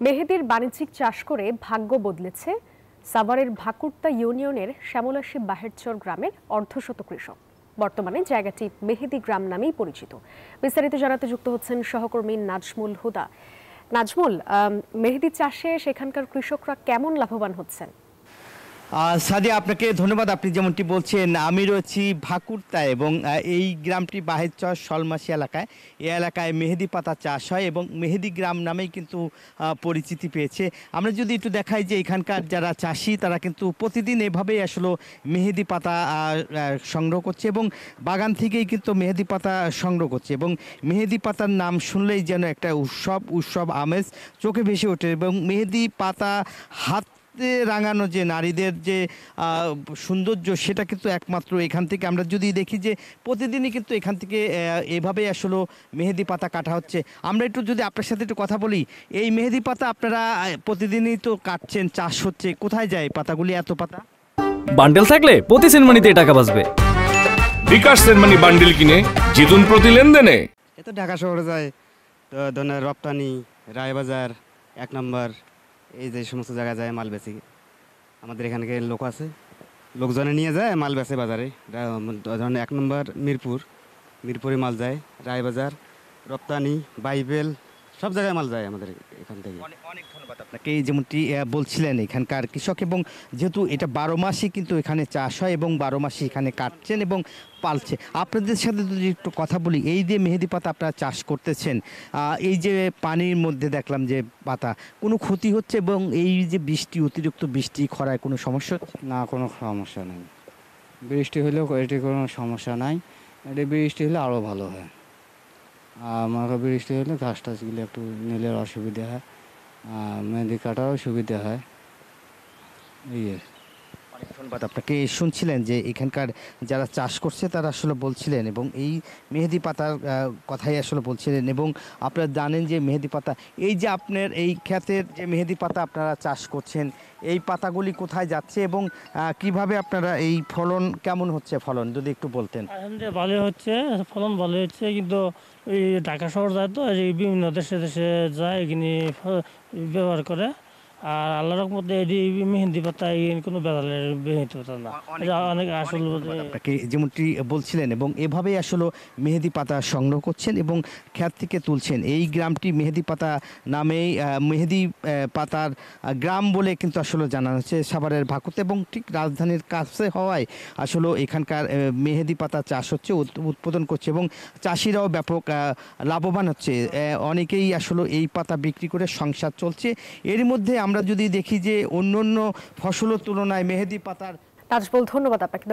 মেহেদির বাণিজ্যিক চাষ করে ভাগ্য বদলেছে সাভারের ভাকুরতা ইউনিয়নের শ্যামলাশী বাহেরচর গ্রামের অর্ধশত কৃষক। বর্তমানে জায়গাটি মেহেদি গ্রাম নামেই পরিচিত। বিস্তারিত জানাতে যুক্ত হচ্ছেন সহকর্মী নাজমুল হুদা। নাজমুল, মেহেদি চাষে সেখানকার কৃষকরা কেমন লাভবান হচ্ছেন? সাদিয়া, আপনাকে ধন্যবাদ। আপনি যেমনটি বলছেন, আমি রয়েছি ভাকুরতা এবং এই গ্রামটি বাহেরচর শলমাসী এলাকায়। এই এলাকায় মেহেদি পাতা চাষ হয় এবং মেহেদি গ্রাম নামেই কিন্তু পরিচিতি পেয়েছে। আমরা যদি একটু দেখাই যে এখানকার যারা চাষি তারা কিন্তু প্রতিদিন এভাবেই আসলে মেহেদি পাতা সংগ্রহ করছে এবং বাগান থেকেই কিন্তু মেহেদি পাতা সংগ্রহ করছে এবং মেহেদি পাতার নাম শুনলেই যেন একটা উৎসব আমেজ চোখে ভেসে ওঠে এবং মেহেদি পাতা হাত রাঙানো যে নারীদের যে সৌন্দর্য, সেটা কিন্তু একমাত্র এখান থেকে আমরা যদি দেখি যে প্রতিদিনই কিন্তু এখান থেকে এভাবেই আসলে মেহেদি পাতা কাটা হচ্ছে। আমরা একটু যদি আপনার সাথে একটু কথা বলি, এই মেহেদি পাতা আপনারা প্রতিদিনই তো কাটছেন, চাষ হচ্ছে, কোথায় যায় পাতাগুলি? এত পাতা বান্ডেল থাকলে প্রতি সেনমানিতে টাকা বাঁচবে। বিকাশ সেনমানি বান্ডেল কিনে জিতুন প্রতি লেনদেনে। এ তো ঢাকা শহরে যায়, তো ধরেন রপ্তানি, রায়বাজার, 1 নম্বর, এই যে সমস্ত জায়গায় যায় মাল বেশি। আমাদের এখানকে লোক আছে, লোকজনে নিয়ে যায় মাল বেচে বাজারে। ধরেন 1 নম্বর মিরপুরে মাল যায়, রায়বাজার, রপ্তানি, বাইবেল, সব জায়গায় মাল যায় আমাদের এখান থেকে। অনেক ধন্যবাদ আপনাকে। এই যেমনটি বলছিলেন এখানকার কৃষক, এবং যেহেতু এটা 12 মাসই কিন্তু এখানে চাষ হয় এবং 12 মাসই এখানে কাটছেন এবং পালছে। আপনাদের সাথে যদি একটু কথা বলি, এই যে মেহেদি পাতা আপনারা চাষ করতেছেন, এই যে পানির মধ্যে দেখলাম যে পাতা, কোনো ক্ষতি হচ্ছে এবং এই যে অতিরিক্ত বৃষ্টি খরায় কোনো সমস্যা হচ্ছে? না, কোনো সমস্যা নেই। বৃষ্টি হলেও এটি কোনো সমস্যা নাই। এটি বৃষ্টি হলে আরও ভালো হয়। আমার বৃষ্টি হলে ঘাস টাছগুলো একটু নিলে অসুবিধা হয়, মেহেদি কাটারও সুবিধা হয়। এই অনেক ধন্যবাদ আপনাকে। শুনছিলেন যে এখানকার যারা চাষ করছে তারা আসলে বলছিলেন এবং এই মেহেদি পাতার কথাই আসলে বলছিলেন। এবং আপনারা জানেন যে মেহেদি পাতা, এই যে আপনার এই ক্ষেতের যে মেহেদি পাতা আপনারা চাষ করছেন, এই পাতাগুলি কোথায় যাচ্ছে এবং কিভাবে আপনারা এই ফলন কেমন হচ্ছে? ফলন যদি একটু বলতেন। ভালো হচ্ছে, ফলন ভালো হচ্ছে, কিন্তু ওই ঢাকা শহর যায় তো, এই বিভিন্ন দেশে দেশে যায়, এখানে ব্যবহার করে। আর আল্লাহর রহমতে এটি মেহেন্দি পাতা কোনো বেদালের মেহেন্দি পাতা না, অনেক আসল। আপনাকে যেমনটি বলছিলেন এবং এভাবেই আসলে মেহেদি পাতা সংগ্রহ করছেন এবং ক্ষেত থেকে তুলছেন। এই গ্রামটি মেহেদি পাতা নামেই মেহেদি পাতার গ্রাম বলে কিন্তু আসলে জানা হচ্ছে সাভারের ভাকুরতা, এবং ঠিক রাজধানীর কাছে হওয়ায় আসলে এখানকার মেহেদি পাতা চাষ হচ্ছে, উৎপাদন করছে এবং চাষিরাও ব্যাপক লাভবান হচ্ছে। অনেকেই আসলে এই পাতা বিক্রি করে সংসার চলছে। এর মধ্যে আমরা যদি দেখি যে অন্য ফসলের তুলনায় মেহেদি পাতার। নাজমুল, ধন্যবাদ আপনাকে।